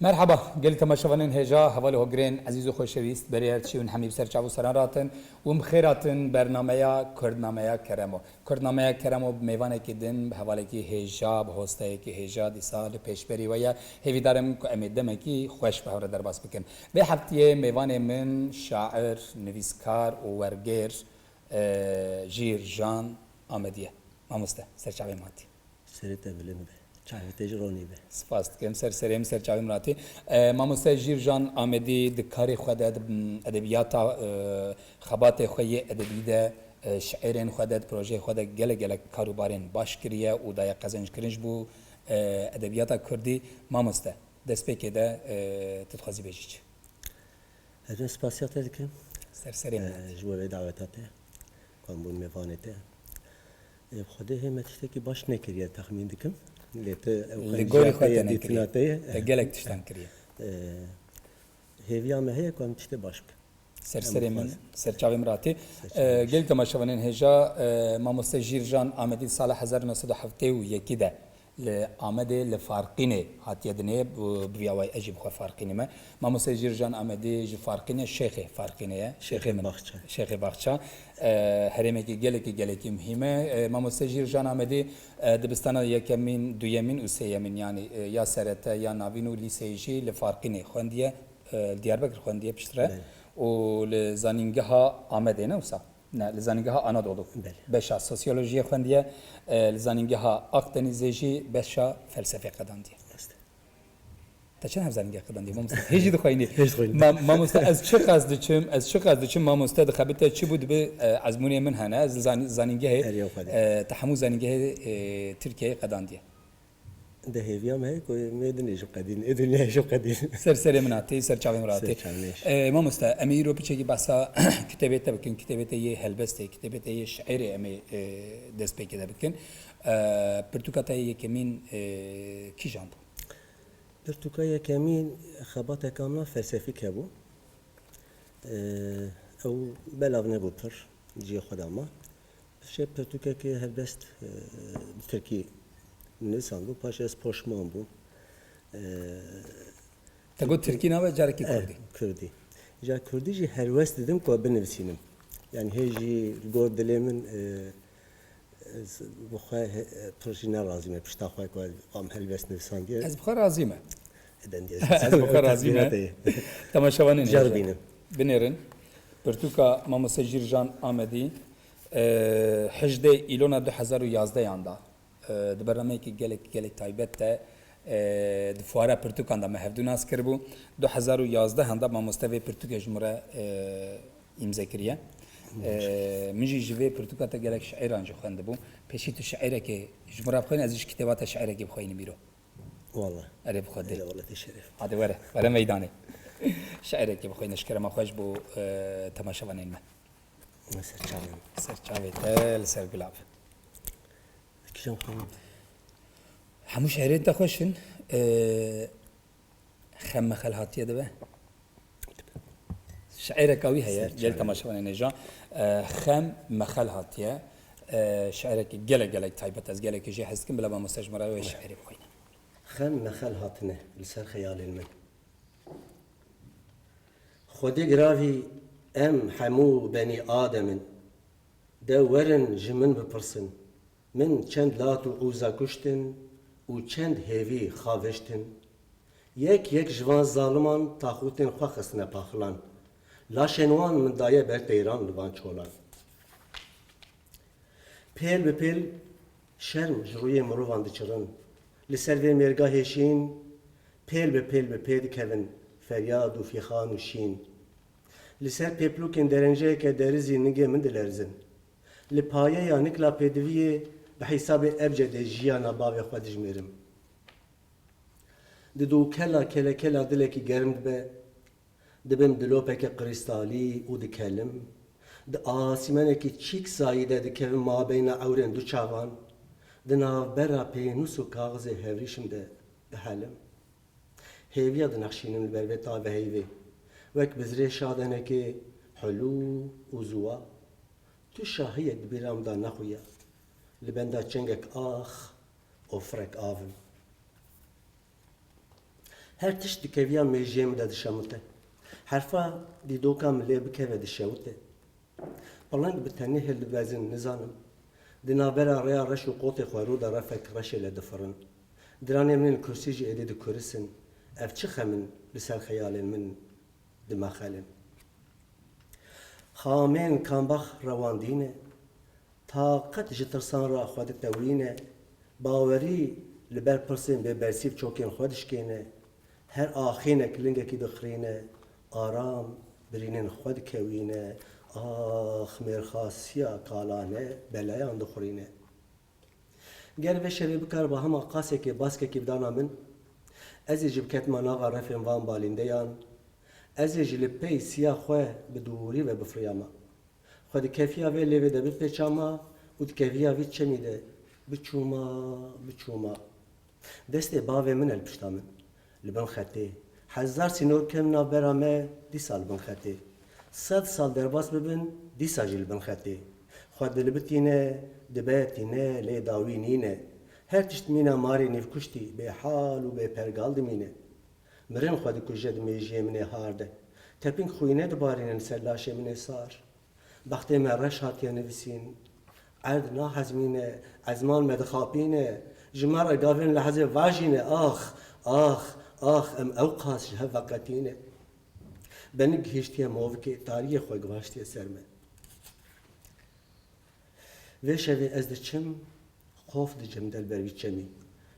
مرحبا قلت تماشاوانین هجا حواله هگرین عزیز و خوشویست برای چی اون همی بسر چاو سران راتن و مخیراتن برنامه کردنامه کرمو کردنامه کرمو میوانه که دن به حواله کی هجا به هسته کی هجا دی سال پیش بری و یا هیوی دارم که امید دم کی خوش به هر در باس بکن به هفته میوانه من شاعر نویسکار و ورگر جیر جان آمدیه مامسته سرچاوی ماتی سرت بلند به چاوی تجرونی به سپاس کم سریم سرچاوی مراتی مامسته جیر جان آمدی دکاری خود ادبیات خبات خوی ادبی ده شعرین خودت پروژه خود گله کاروبارین باش کریه و دای قزنج کرنج بو ادبیات کردی مامسته دست پی ده تتخوازی بیچ هذا سپاسیات دکم سریم جواب دعوتاته کام بون میوانته خدا هم تشتکی باش نکریه تخمین دکم لگوری خودت نکریه گله تشتن کریه هیویا مهیه کام تشت باش سرسری من سرچاوی مراتی گل تماشاوانین هجا ماموسته جیرجان آمدی سال 1971 ده لآمده لفارقینه هاتیه دنیه بیاوی اجیب خو فارقینه ما ماموسته جیرجان آمدی ج فارقینه شیخ فارقینه شیخ باغچه هرمه کی گله کی مهمه ماموسته جیرجان آمدی دبستان یکمین دویمین و سیمین یعنی یا سرته یا ناوین و لیسیجی لفارقینه خوندیه دیاربکر خوندیه پشتره و لزانینگها آمده نه وسا نه لزانینگها آنادولو بشا سوسیولوژی خوندیه لزانینگها اقدنیزیجی بشا فلسفه قداندیه تا چند هفت زانینگه قداندیه ما مست هیچی دخوینی ما مست از چه قصد چم ما مست دخبته چی بود به ازمونی من هنه از زانینگه تحمل زانینگه ترکیه قداندیه ده هیویام هی کوی میدونی جو قدیم ادونی جو قدیم سر مناتی سر چاوی مراتی ما مستا امیر رو پیچه کی بسا کتابت بکن کتابت یه هلبسته کتابت یه شعری امی دست به کتاب بکن پرتوکاتا یکمین کی جامب پرتوکا یکمین خبات کاملا فلسفی که بود او بلاو نبود پر جی خدا ما شب پرتوکا که هلبست ترکی نسان بو پاش از پشمان بو تقول ترکی نه و جاری کی کردی جا کردی جی هر وست دیدم که بنویسینم یعنی هیچی گور دلیمن بخواه پروژه نرازیمه پشتا خواه که آم هر وست نویسان دیه از بخواه رازیمه از بخواه رازیمه تماشاوانین جربینم بنیرن پرتوکا ما مسجیر جان آمدی 18 ایلونا 2011 یاندا دبرنامه کی گله تایبت دفواره پرتوکان دا مهدو ناس کربو 2011 هندا ما مستوی پرتوک جمهوری امضا کریه میجی جوی پرتوکا تا گله شاعر انجا خونده بو پیشی تو شاعره که جمهوری بخوین ازش کتابات شاعره کی بخوین میرو والله اره بخوده والله تشرف هذا وره میدانه شاعره کی بخوین اشکر ما خوش بو تماشاوانین ما سرچاوی تل سر گلاب کیشم خونم همو شعرين تخوشن خم خلهاتية دبا شعيرة قوي هي جل تماشا نجا خم مخلهاتية شعيرة جل تايبت از جل كجي حسكم بلا ما مستجمرة وشعيرة بخوينا خم مخلهاتنا لسر خيال المن خودي قرافي ام حمو بني آدم دورن جمن بپرسن من چند لات و اوزا کشتن و چند هیوی خواهشتن یک جوان ظالمان تاخوتن خواه خسنه پاخلان لاشنوان من دایه بر تیران لبان چولان پیل به پیل شرم جروی مروان دچرن لسر و مرگاه شین پیل به پیل کهون فریاد و فیخان و شین لسر پیپلوکن درنجه که درزی نگه من دلرزن لپایه یا نکلا پیدویه به حساب ابجد جیانا باوی خود جمیرم دو کلا دلکی گرم به دبم دلوپک قریستالی و دکلم د آسیمانه کی چیک سایده دکوم ما بین اورن دو چاوان دناو برا پینوس و کاغذ هوریشم ده حلم هیویا دنخشینم البربتا و هیوی وک بزری شادنه که حلو و زوا تو شاهیت بیرام دا نخویا لبندا چنگک آخ افرک آون Her tiş dikeviya meciyem de dişamute. Herfa di dokam le bikeve dişavute. Palang biteni hel vezin nizanım. Dinabera reya reş u qote xwaru da refek reşele difırın. Diranê min kursî jî êdî dikurisin. Ev çi xemin li ser xeyalên min dimaxelin. Xamên kambax rewandîne. Taqet ji tirsan ra xwe ditewîne. Bawerî li ber pirsên bêbersîv çokên xwe dişkêne. Her axînek lingekî dixirîne. Aram birînên xwe dikewîne. Ah mêrxasiya kalane belayan dixurîne. Ger ve şevê bikar bi hema qasekê baskekî bidana min. Ez ê ji biketma nava refên van balîndeyan. Ez ê ji li pey siya xwe bi dûrî ve bifriyama. Xwe di kefiya vê lêvê de bipêçama û di kefiya vî çemî de biçûma. Destê bavê min el pişta min. Li bin xetê. Hezar sînor kem navbera me dîsa li bin xetê. 100 sal derbas bibin dîsa jî li bin xetê. Xwe dilibitîne, dibetîne, lê dawî nîne. Her tişt mîna marê nîvkuştî, bêhal û bêpergal dimîne. Mirin xwe dikuje di mêjiyê min ê har de. Tepînk xwînê dibarînin ser laşê min ê sar. Bextê me reş hatiye nivîsîn. Erd nahezmîne, ezman me dixapîne. Ji me re gavên li hezê vajîne. Em ew qas ji hev veqetîne. Benik gihîştiye movikê, tariyê xwe givaştiye ser me. Vê şevê ez diçim, xof dicim delber vî çemî.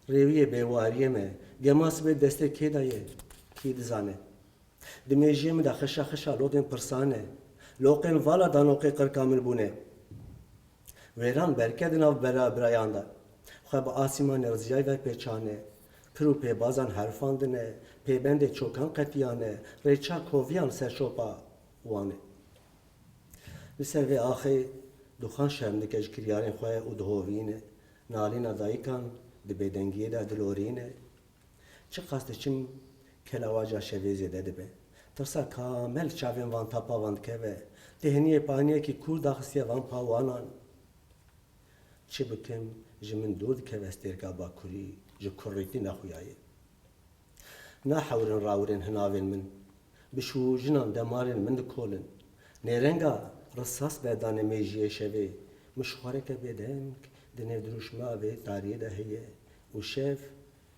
Rêwiyê bêwariyê me, gema sibê destê kê daye, kî dizane. Di mêjiyê min de xişa lodên pirsane. Loqên vala danoqê qirka min bûne. Wêran berke di nav birayan da. Xwe bi asîmanê riziyayî ve pêçane. Pir û pêbazan herfandine, pêbendê çokan qetiyane, rêça koviyan serşopa wane. Li ser vê axê duxan şerm dike ji kiryarên xwe û dihovîne. Nalîna dayikan di bêdengiyê de dilorîne. Çi qas diçim kelawaca şevê zêde dibe. Tirsa kamel çavên van tapa van dikeve. Tehniyê paniyekî kûr daxistiye van pawanan. Çi bikim ji min dûr dikeve stêrka bakurî. Ji kurrîtî nexuyayê. Nahewrin rawirên hinavên min. Bi şûjinan demarên min dikolin. Nêrenga risas berdanê mêjiyê şevê. Mişxwareke bêdeng di nêv dirûşma vê tariyê de heye. û şev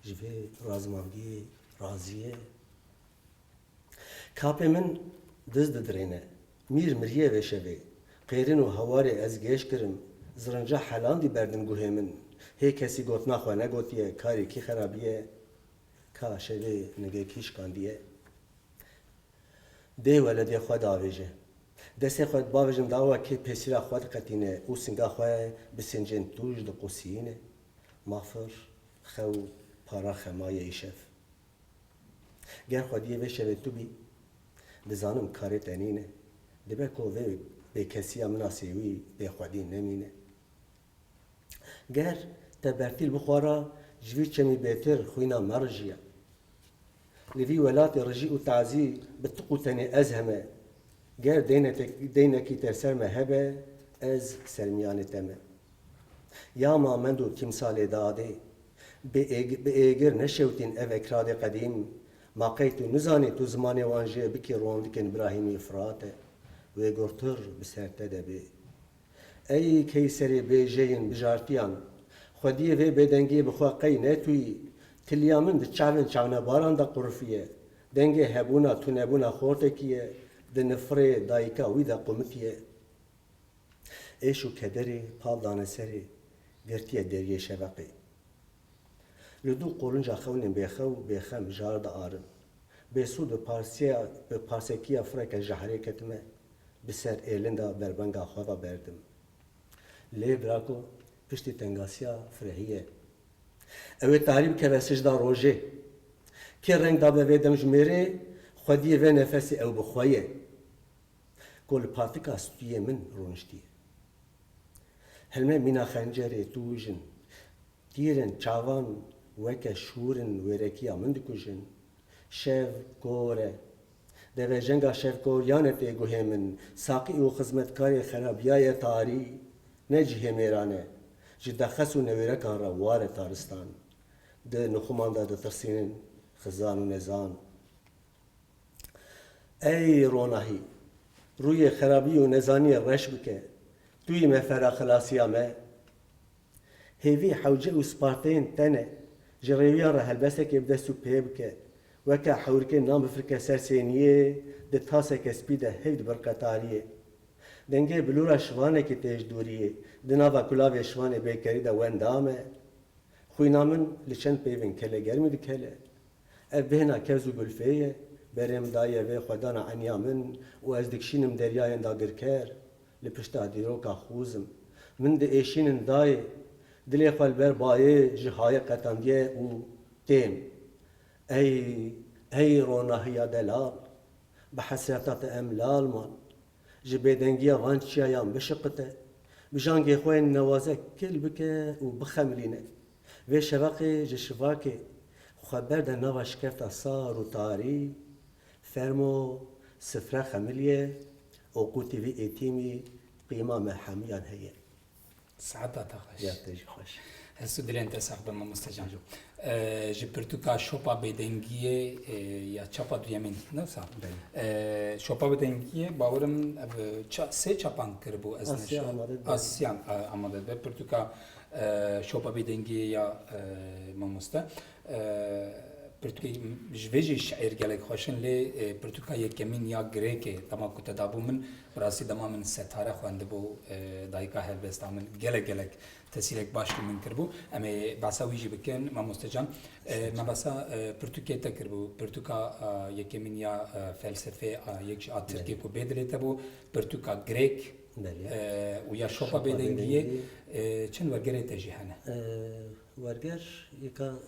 ji vê razmandiyê razî ye. Kapê min diz didirêne. Mîr miriye vê şevê. Qêrin û hewarê ez gêş kirim. Zirinca helandî berdin guhê min. Hê kesî gotina xwe negotiye, karêkî xerabiye. Ka şevê nigekî şikandiye. Dê weledê xwe davêje. Destê xwe bavêjin dawekê pêsîra xwe diqetîne û singa xwe bi sincên tûj diqosîne. Mafir, xew, para xemayê îşev. Ger xwediyê vê şevê tu bî, dizanim karê te nîne. Dibe ku vê bêkesiya min a sêwî bêxwedî nemîne. Ger te bertîl bixwara ji vî çemî bêtir xwîna me rijiya. Li vî welatê rijî û tezî bi tiq û tenê ez heme. Ger deynekî terser me hebe, ez sermiyanê te me. Ya ma mend û timsalê dadê, bi êgir neşewtîn ev ekradê qedîm, ma qey tu nizanî tu zimanê wan jê bikî rondikên Ibrahîmî Fratê, wê gurtir bi ser te de bê. Ey keyserê bêjeyên bijartiyan, xwediyê vê bêdengiyê bi xwe qey netûyî, tiliya min di çavên çavnebaran da qurfiye, dengê hebûna tunebûna xortekî ye, di nifirê dayika wî de qumitiye. Êş û kederê pal dane serê, girtiye deriyê şeveqê. Li dû qolinca xewnên bêxew bêxem jar diarin. Bêsûd bi parsekiya fireke ji herê ketime, bi ser êlinda berbenga xwe ve berdim. Lê birako piştî tengasiya firehî ye. Ew ê tarî bikeve sicda rojê. Kê reng da be vê demjimêrê, xwediyê vê nefesê ew bi xwe ye. Ku li patika stûyê min rûniştiye. Hilme mîna xencerê tûjin, tîrên çavan weke şûrin wêrekiya min dikujin. Şev gore. Devê jenga şevkoriyanê tê guhê min, saqî û xizmetkarê xerabiyayê tarî, ne cihê mêrane, ji dexes û newêrekan re ware taristan. Di nixuman de ditirsînin, خزان و نزان ای روناهی روی خرابی و نزانی رش بکه توی مفرا خلاصیامه هیوی حوجه و سپارتین تنه جریویان را هلبسه که بدستو پی بکه وکا حورکه نام بفرکه سرسینیه ده تاسه که سپیده هید برکتاریه دنگه بلورا شوانه که تیج دوریه دناوا کلاوی شوانه بیکری ده وندامه خوی نامن لچند پیوین کله گرمی ده کله اف بهنا کزو گلفیه برم دایه و خدانا عنیا من و از دکشینم دریای دا گرکر لپشتا دیروکا خوزم من ده ایشین دایه دلی خال بر بایه جهای قطندیه و تیم ای روناهیا دلال بحسرتات املال من جبیدنگیا وانچیایان بشقته بجانگی خوین نوازه کل بکه و بخملینه و شباقی جشواکي خبر ده نوا شكرتا صار وطاري فرمو سفرة خملية وقوتي في ايتيمي قيمة محاميان هي سعادة تاخش يا تيجي خوش هسه دلين تساق بما مستجان جبرتوكا شوبا بيدنگيه يا چاپا دويمين نفسا شوبا بيدنگيه باورم سه چاپان کربو از آسيان آماده به پرتوكا شوبا بيدنگيه يا ماموستا پرتوكا جويجي شعير گلك خوشن لي پرتوكا يكمين يا گريكي تما كنت دابو من براسي دما من ستاره خوانده بو دايكا هلبستا من گلك تسيرك باش من كربو اما باسا ويجي بكن ما مستجان ما باسا برتوكا تكربو برتوكا يكمين يا فلسفه يك تركي بو بدلته بو برتوكا گريك ويا شوبا بيدنگيه چن ورگره تجيهنه ورگر يكا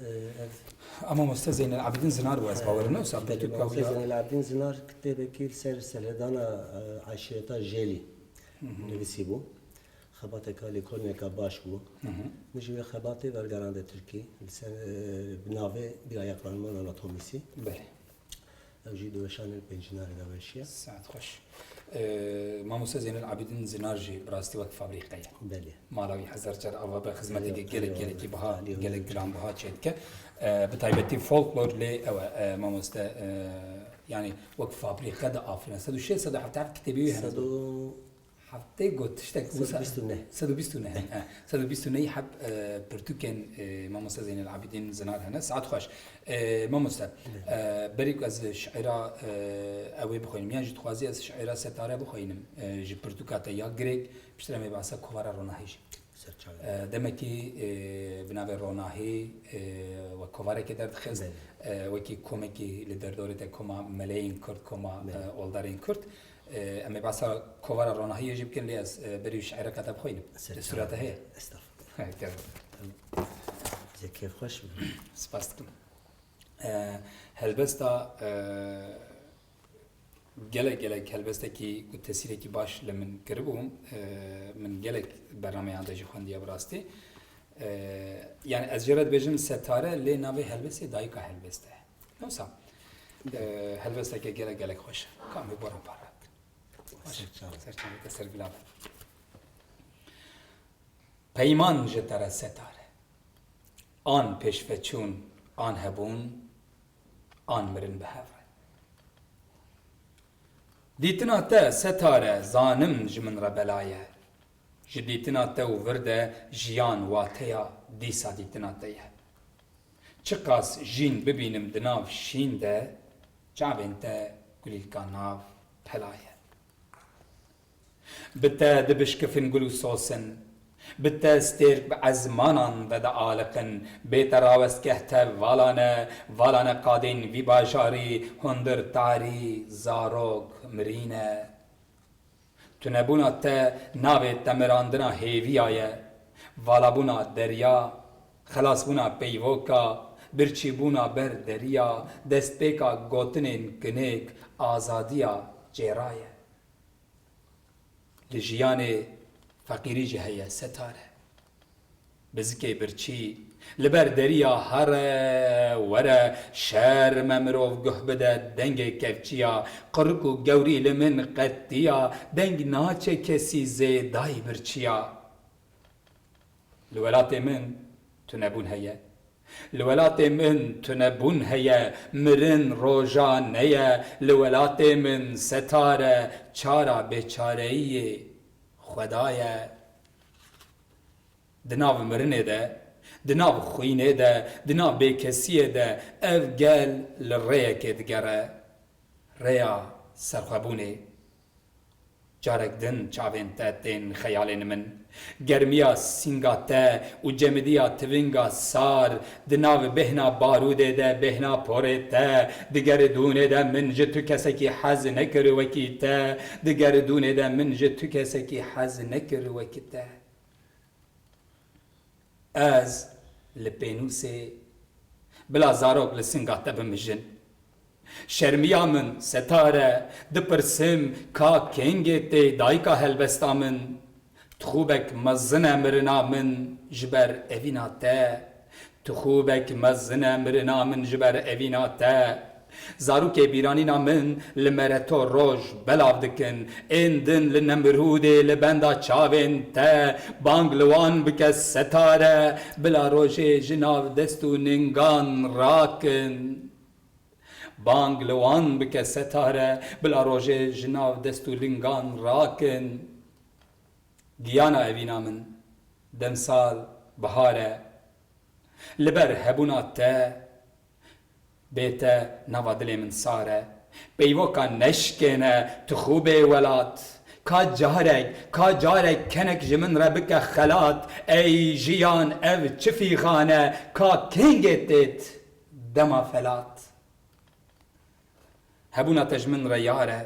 اما مستزين العابدين زنار واز باورنا وصاب برتوكا ويا العابدين زنار كتابه كيل سر سلدانا عشيرتا جيلي نويسيبو خباته كالي كلنا كباش بو نجي خباته ورگران ده تركي بناوه بلا يقران من اناتوميسي بله اوجي دوشان البنجنار داوشيا ساعت خوش ماموسا زين العابدين زنارجي براستي وقت فابريقية بله مالاوي حزر جر أو بخدمتك جلك بها جلك جرام بها تشيدك بتايبتي فولكلور لي أو ماموسا يعني وقت فابريقية دا آفرين سدو شيء سدو حتى كتابي سدو حتى قلت اشتك سدو بيستونه سدو بيستونه حب برتوكن ماموسا زين العابدين زنار هنا ساعات خوش ماموسا بريك از شعيرة اوي بخوينم يعني جد خوازي از شعيرة ستاره بخوينم جي برتوكاتا يا غريك بشترمي باسا كوارا روناهيش دمكي بناوي روناهي وكوارا كدر دخز وكي كومكي لدردورته كوما ملايين كرد كوما اولدارين كرد اما باسا كوارا روناهي يجب كن لي از بريو شعيرة كتاب خوينم السورة هي استغفر زي كيف خوش سپاسكم هلبستا gelek helbeste ki bu tesire ki baş lemin kiribum min gelek bername anda ji xwendiya birastî yani ez jeret bejim setare lê navê helbestê dayika helbeste newsa helbesteke gelek xweş kamê bora parak serçavê sergilav peyman ji tere setare an pêşveçûn an hebûn an mirin bi hev دیتنا ته ستاره زانم جمن را بلایه جی دیتنا ته و ورده جیان واتیا دیسا دیتنا ته چقاس جین ببینم دناو شین ده جابین ته گلیلکا ناو پلایه بته دبشکفن گلو سوسن بته استرک بعزمانان و دا آلقن بیتراوست کهته والانه قادین وی باجاری هندر تاری زاروگ مرینه تنبونا ته ناوی تمراندنا هیوی آیه والا بونا دریا خلاص بونا پیوکا برچی بونا بر دریا دست پیکا گوتنین کنیک آزادیا جیرایه لجیانه فقیری جهیه ستاره بزکی برچی لبر دریا هر وره شر ممروف گهبده دنگ کفچیا قرق و گوری لمن قطیا دنگ ناچه کسی زیدای برچیا لولات من تو نبون هیه لولات من تنبون هيا مرن روجا نيا لولات من ستاره چارا بچارهی خدایا دناو مرنه ده دناو خوینه ده دناو بکسیه ده اف گل لریا که دگره ریا سرخبونه جارك دن چاوين تاتين خيالين من گرميا سنگاتا و جمديا توينگا سار دناو بهنا باروده ده بهنا پورتا دگر دونه ده من جتو کسکی حز نکر وکیتا دگر دونه ده من جتو کسکی حز نکر وکیتا از لپینوسي بلا زاروك لسنگاتا بمجن شرمیا من ستاره دپرسم کا کنگه تی دایکا هلبستا من تخوبک مزنه مرنا من جبر اوینا تا تخوبک مزنه مرنا من جبر اوینا تا زاروک بیرانینا من لمرتو روش بلاو دکن اندن لنمرهوده لبندا چاوین تا بانگلوان بکس ستاره بلا روشه جناو دستو ننگان راکن بانگلوان بکه ستاره بلا روژه جناو دستو لنگان راکن گیانا اوینا من دمسال بهاره لبر هبونا تا بیتا نوا دل من ساره بیوکا نشکنه تخوبه ولات کا جارک کنک جمن ربک خلات ای جیان او چفی خانه کا کنگتت دما فلات هبونا تجمن رياره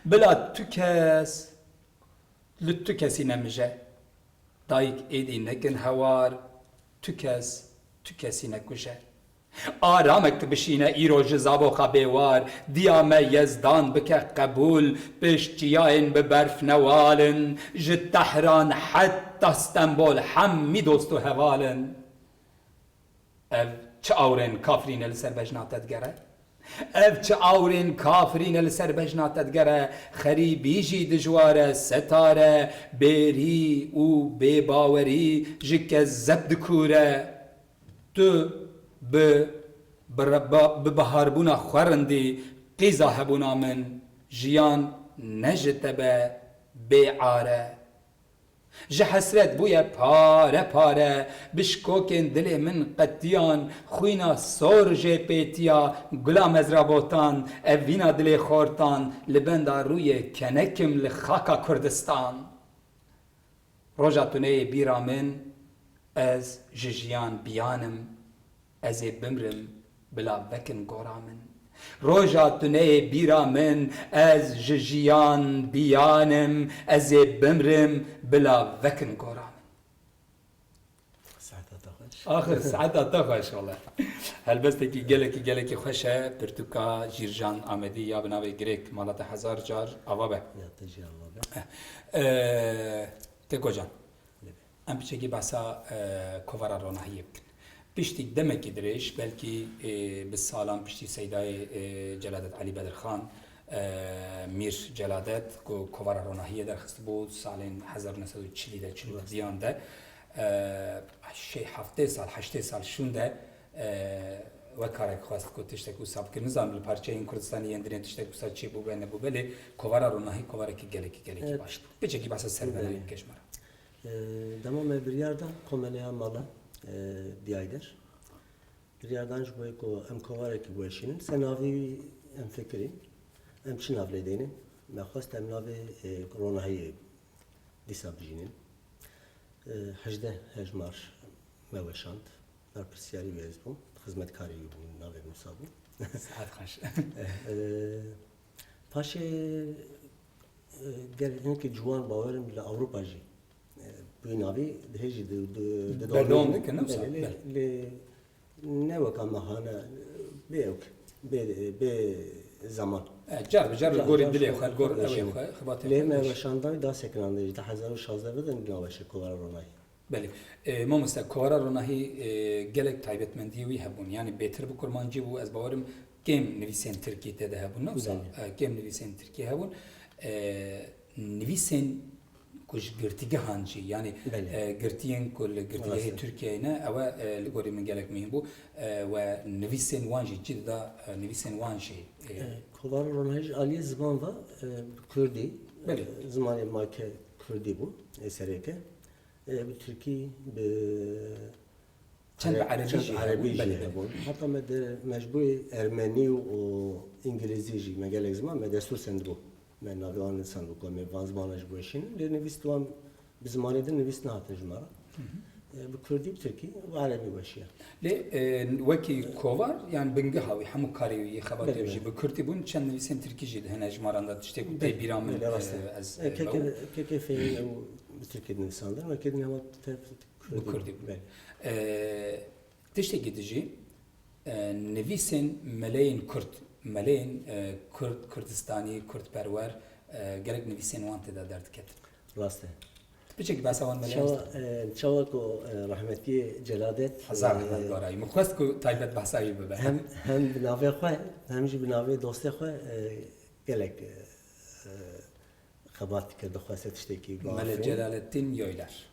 بلا تكس لتكسي نمجه دايك ايدي نكن هوار تكسي نكوشه آرامك بشينا ايرو جزابو خبيوار دياما يزدان بك قبول بشتياين ببرف نوالن جد تحران حتى اسطنبول حمي دوستو هوالن اف چه اورن كافرين لسر بجناتت گره اف چه آورین کافرین لسر بجنات دگره خریبی جی دجواره ستاره بیری و بیباوری جک زبد کوره تو ببهاربونا خورندی قیزا هبونا من جیان نجتبه بیعاره جه حسرت بویا پاره بشکوکن دل من قطیان خوینا سور جه پیتیا گلا مزرابوتان اوینا دل خورتان لبندا روی کنکم لخاکا کردستان روژا تونه بیرا من از ججیان بیانم از بمرم بلا بکن گورا من روژا تونه بیرا من از ججیان بیانم از بمرم بلا وکن گورا من آخر ساعتا تخوش والله هلبستکی گلکی خوشه پرتوکا جیرجان آمدی یا بناوی گریک مالات 1000 جار آوا به تکو جان ام بچگی بحثا کوارا روناهیه بکن پشتی دمکی درش بلکی به سالان پشتی سیدای جلادت علی بدرخان میر جلادت که کوارا روناهیه درخست بود سالین 1940 ده 40 دیان ده 7 سال شونده و کارک خواست که تشتکو ساب که نظام لپارچه این کردستانی اندرین تشتکو ساب چی بو بینه بو بله کوارا روناهی کوارا که گلکی باشد بچگی بحثا سربرین کشمره دمام بریاردا کمالیا مالا بیایدر بریاردان جوی کو ام کواره کی بوشین سناوی ام فکری ام چی ناوی دینیم مخواست ام ناوی کرونایی دیسا بجینیم 18 هجمار موشاند در پرسیاری ویز بوم خدمتکاری بوم ناوی مسابو ساعت خوش پاشه گر اینکه جوان باورم ل اروپا جی بیناوی دهیجی بردوم دکن نفسه نه وکم مهانه بیوک به زمان جار گوری دلی خال گور خبات لی ما وشاندای دا سکنانده جت 1016 بدن ناوشه کوارا رونایی بله ما مثلا کوارا رونایی گلک تایبت مندی وی هبون یعنی بهتر بکرمانجی بو از باورم کم نویسن ترکی تده هبون نفسه کم نویسن ترکی هبون نویسن kuş girtigi hancı yani Bele. girtiyen kul girtiye Rastı. Türkiye'ne ama ligori min gelek mühim bu ve nivisen vanji cidda nivisen vanji Kovar ronaj Ali zaman va Kürdi. Bele. Zaman marke Kürdi bu esereke. Bu Türkiye çend Arabice Arabice bele bu. Hatta med mecbur Ermeni o İngilizce me gelek zaman me destur send bu. Men navigan insan bu konu van zamanaj bu işin. Le nevistuam bizim malede nevis ne hatı jumara. Bu Kürdi Türkiye ve Arabi başya. le weki kovar yani bingi havi hamu kariyi xabat Bele, evji bu kurti bun çend nivisen Türkiye de hene jmaranda tişte ku te biramın az Keke feyin o Türkiye'den insanlar ve kedin ama Bu Kürdi. Bele. tişte gidici nivisen meleyin Kürt meleyin Kürtistani Kürt perver gerek nivisen vante da derdiket. Raste. Biçek basavan meleyin Çava ko rahmeti Celadet hazar rahmet garay. Mukhast ku taybet bahsayi bebe. hem binave xwe hem jî binave dostê xwe gelek xebat kirdi xwese tiştekî Mele Celalettin Yoylar.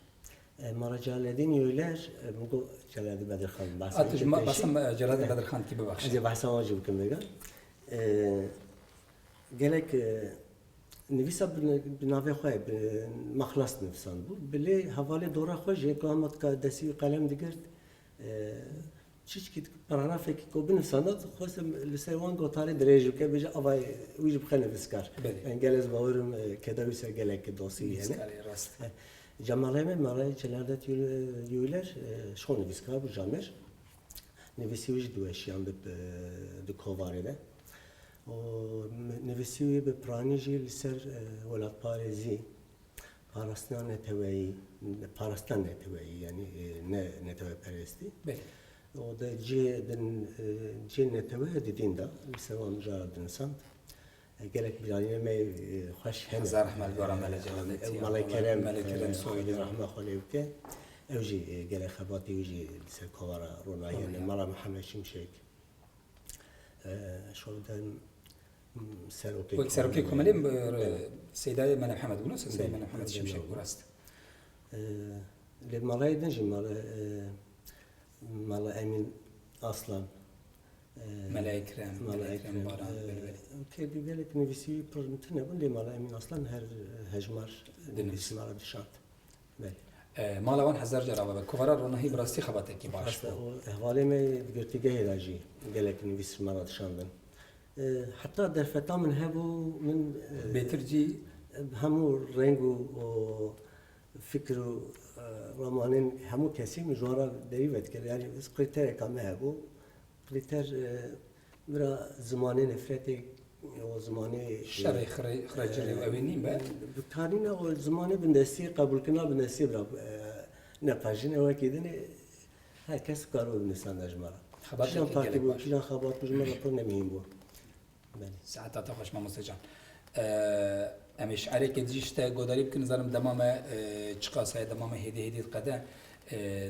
Mara Celalettin Yoyler bu Celalettin Bedirxan Atış basam Celalettin Bedirxan gibi bakış. Ez bahsa wajib bikim vega gelek nivîsa binave xwe maxlas nivîsan bû bilê hevalê dora xwe jê ku hemat ka desî qelem digirt çiçki paragrafekî ku binivîsanda xwest li ser wan gotarê dirêj bike bêje avay wî jî bixe nivîskar gel ez bawerim keda wî ser gelekî dosî hene Cemal Emin Malay Celadet Yoyler şon nivîskar bû Jamer nivîsî wî jî diweşiyan di kovarê de nivîsî wî bi piranî jî li ser welatparêzî parastina neteweyî parastan neteweyî yani ne neteweperestî o da cê netewe didîn da li ser wan mijara dinsan gelek biranîne me xweş hene Hazar rahmet garay Mele Celalettin. Malay Kerem Mele Kerem soydu. rahme xwe lê bike ew jî gelek xebatî wî jî li ser kovara ronayê Mala Mihemed Şimşek şovdan Wek serokê komelê Seydayê Mele Mihemed bûne Seydayê Mele Mihemed Şimşek rast. Li malayê din jî Mala Emin Aslan Mele Ekrem, Mele Ekrem Baran belbeli. Kêdî gelek nivîsî pir tune bûn lê Mala Emin Aslan her hejmar nivîsîmara dişand. Mala wan hezar cara bebe. Kovara ronahi birastî xebatekî baş bû. Hevalê me girtîgehê de jî gelek nivîsîmara dişandin. Hatta derfeta min hebû min Bêtir cî hemû reng û fikir û romanên hemû kesî min ji wan re derî vedikir. Yani krîtereka me hebû. Krîter bira zimanê nefretê o zimanê şerê xrecirê ew ê nîm be. Bikarîna o zimanê bindestî qebûlkirina bindestî bira nepejîn ew wekî din herkes kar û binivîsan de ji me re. Kîjan partî bû, kîjan xebat bû ji me re pir nemîn bû. Saeta te xweş mamoste can. Em ê şeireke dijî ji te godarî bikin nizanim demame çi qasaya demame hêdî hêdî diqede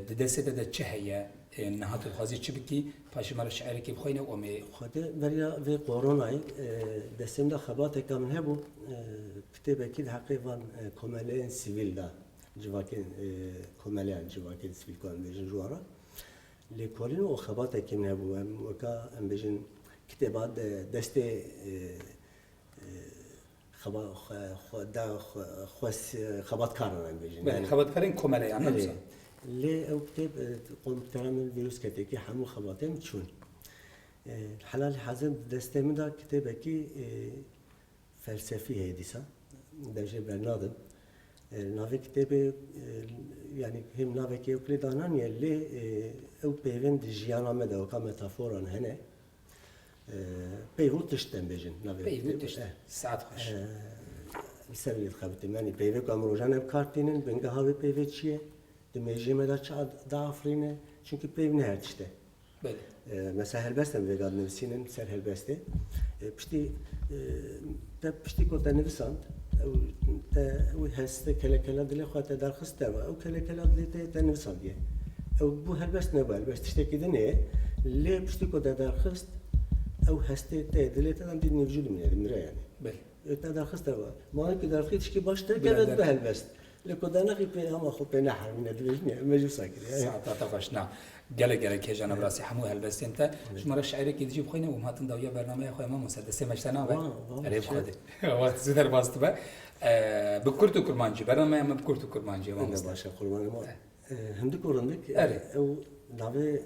di destê te de çi heye niha tu dixwazî çi bikî paşî me re şeirekê bixwîne û em ê Xwedê beriya vê koronayê destêm de xebateka min hebû kitêbekî di heqê van komeleyên sivîl da civakên komeleyan civakên sivîl ku em bêjin ji wan re lêkolîn û xebatekî min hebû em weka em bêjin kitêba destê xebatkaran em bêjin xebatkarên komeleyan Lê lê ew kitêb komutera min vîrûs ketekî hemû xebatên çûn. Helal hezin destê min da kitêbekî felsefî heye dîsa devjê bernadim. Navê kitêbê yani hêm navekî ew kirê dananiye lê ew peyvên di jiyana me de weka metaforan hene peyv û tişt em bêjin navê peyv û tişt saet xweş. Li ser lê dixebitim yani peyvê ku em rojan ev kartînin bingeha wê peyvê çi ye di mêjiyê me de çi daafirîne çünkü peyv ne her tişte. Mesela helbest em vêga dinivîsînin ser helbestê piştî te piştî ku te nivîsand te wî heste kelekela dilê xwe te derxist te ew kelekela dilê te nivîsandiye ew bû helbest nebû helbest tiştekî din ê lê piştî ku te derxist ew hestê te dilê te dem dît nivîjû dimîne dimire yani te derxist te malekî derxî tişkî baş te keve dibe helbest لکودانا خی به هم خو به نحرمینه دوجنی مجلس ساکری ساعات تفشنا جلك هجانا براسي حمو هالبس انت شمر الشعير كي تجيب خوينا ومهاتن داويا برنامج خويا ما مسدس مشتنا با عرف خدي وقت زدر باست با بكرتو كرمانجي برنامج ما بكرتو كرمانجي ما نه باشه قربان ما هندی کورندک آره. او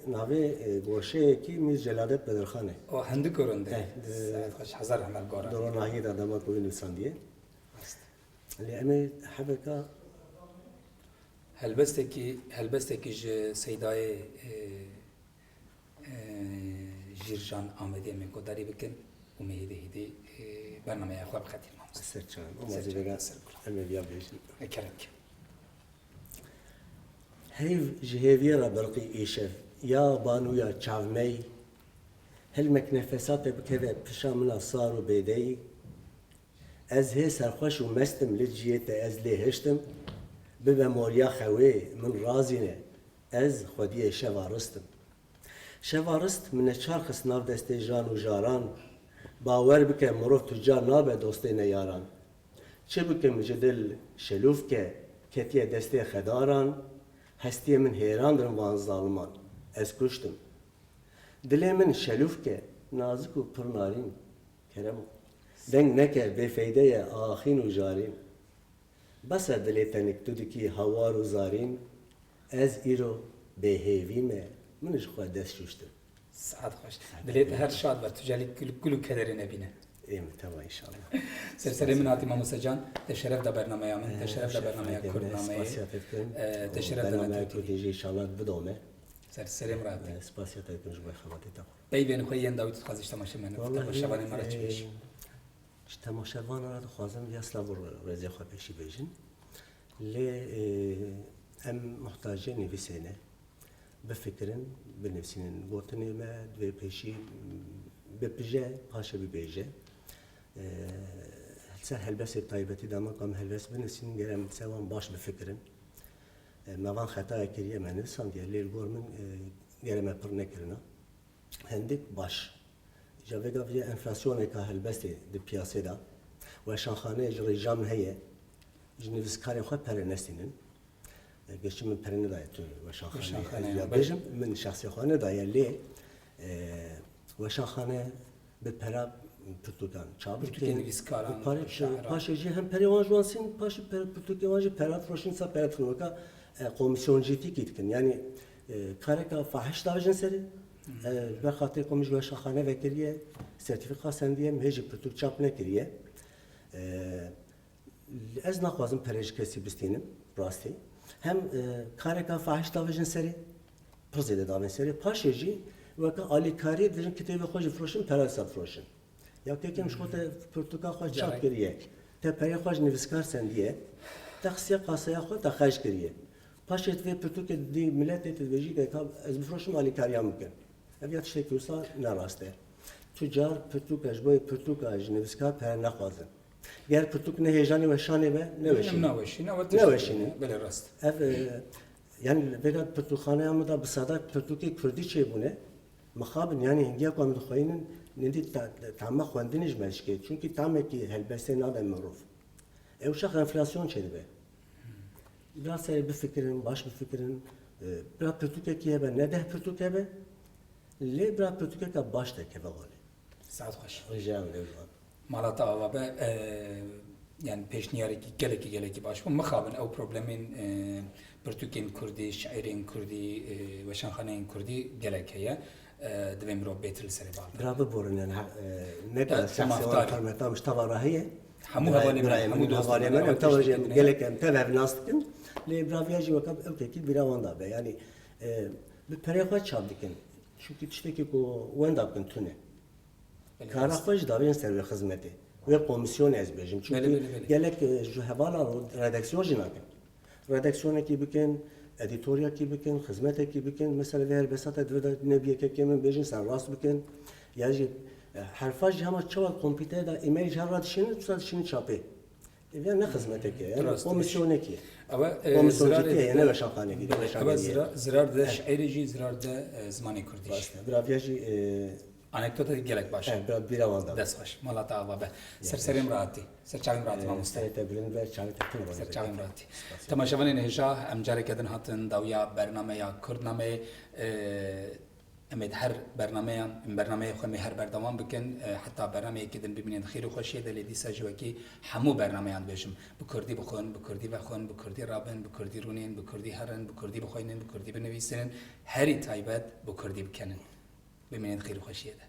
ناوی گوشه کی میز جلالت بدرخانه او هندو كورنده خوش حزر عمل قرا دور ناهی دادا ما کوی نساندیه اللي امی حبکا هلبستكي سيداي جيرجان آمده من قدري بكن ومهيده هدي برنامج أخواب خطير مامس سرچان اومازی بگا امی بیا بیشن كرمك هیو جهوی را برقی ایشف یا بانو یا چاومی هل مکنفسات بکده پشامنا صار و بیدی از هی سرخوش و مستم لجیت از لیهشتم ببه موریا خوی من رازینه از خودی شوارستم شوارست من چارخس ناو دسته جان و جاران باور بکه مروف تجار نابه دوسته نیاران چه بکه مجدل شلوف که کتیه دسته خداران هستی من حیران درم وان ظالمان از کشتم دلی من شلوف که نازک و پرنارین کرم دنگ نکه بفیده آخین و جارین بس دلی تنک تو دکی هوار و زارین از ایرو بهیویمه منش خود دست شوشتم سعد خوش دليت هر شاد برتجالي كل كدر نبينا ايه تمام ان شاء الله سرسري من عاطي مامو سجان تشرف ده برنامج من تشرف ده برنامج كورنامه تشرف ده برنامج كورتيجي ان شاء الله بدومه سرسري مراتي سپاسياتكم جبر خبرتي تاخذ بيبين خوين داوود تخازش تماشا من تماشا مرا چش تماشاوان را خوازم یاسلا ور رزي خو پیشی بیجن ل ام محتاجه نویسینه بفکرن بنفسین گوتنی ما دوی پیشی ببجه پاشه ببیجه هل هلبس طيبتي دام قام هلبس بنفسين جرام سوام باش بفكرن ما وان خطا كريه من نفسان ديال لي الجورمن جرام برنا كرنا هندك باش جافيغا في انفلاسيون كا هلبس دي بياسه دا وشانخانه جري جام هي جنيفس كاري خو برنسينن گشت من پرنده داید تو وشانخانه یا بجم من شخصی خانه داید لی وشانخانه به پرا پرتوکان چابر که نویسکاران پاشجی هم پریوان جوانسین پاش پرتوکیوانجی پرا فروشین سا پرا تنوکا komisyonjiti kitkin yani kareka fahiş davajın seri ve xatir komiş وشانخانه vekiliye sertifika sendiye mheci pırtuk çap ne kiriye ez naxwazim perej kesi bistinim rasti hem kareka fahiş davajın seri prizede davajın seri paşeji ve ka alikari dirin kitabı xoji froşin perasa froşin ya tekim şote pırtuka xoj çap kiriye te peye xoj nivskar sendiye taksiye qasaya xoj ta xaj kiriye paşet ve pırtuk di millet etveji de ka ez froşim alikariya mümkün eviyat şekilsa naraste tüccar pırtuk ajboy pırtuk aj nivskar per naxwazin گر پرتوک نه هیجانی و شانه به نوشینه بله راست yani vegan pırtukhane ama da bısada pırtuki Kürdi şey bu ne mekhabın yani hingiya kuam dukhoyinin nedi tamma khwandiniz meşke çünkü tamme ki helbeste nada maruf şah enflasyon çedi be biraz seri bir fikrin baş bir fikrin biraz pırtuke ki be ne de pırtuke be le biraz pırtuke ka baş da ke vali saat hoş rica ederim مالات آوابه يعني بيشنياري geleki baş bu mekhabın o problemin Türkçenin Kürdi, şairin Kürdi ve şanxaneyin Kürdi gelek heye devem ro betil seri bağlı. Bravo borun yani ne kadar şahsi farmeta müştavara heye. Hamu havale men tavacı gelek em tever nastıkın. Le braviyaji vakab öteki biravanda be yani bir periyakla çabdikin. Çünkü tişteki ko wendapın tüne. کارا خوش دارین سر خدمتی و کمیسیون از بیشیم چون گلک جو حوالا ردکسیون جناکن ردکسیونه کی بکن ادیتوریا کی بکن خدمت کی بکن مثلا ویر بساط دو نبیه که کمی بیشین سر راست بکن یعنی حرفاش همه چواد کامپیوتر دا ایمیل جهرات شینه تو سال شینه چاپه yani ne hizmete ki yani komisyonu ki komisyonu ki yani ne şahane ki ama zirar da şairici zirar da zamanı Kürdiş biraz yaşı Anekdota gelek baş. Bir avanda. Dest baş. Malata ava be. Serserim rahatı. Serçavim rahatı mamusta. Tebrin ve çavi tektin. Serçavim rahatı. Temaşavanın heja emcare kedin hatın davya bernameye Kurdname امید هر برنامه خواهی هر بردوام بکن حتی برنامه کدن ببینید خیر و خوشی دلی دیسا جوکی همو برنامه آن بشم بکردی بخون بکردی بخون بکردی رابن بکردی رونین بکردی هرن بکردی بخوینن بکردی بنویسن هری تایبت بکردی بکنن ببینید خیر و خوشی ده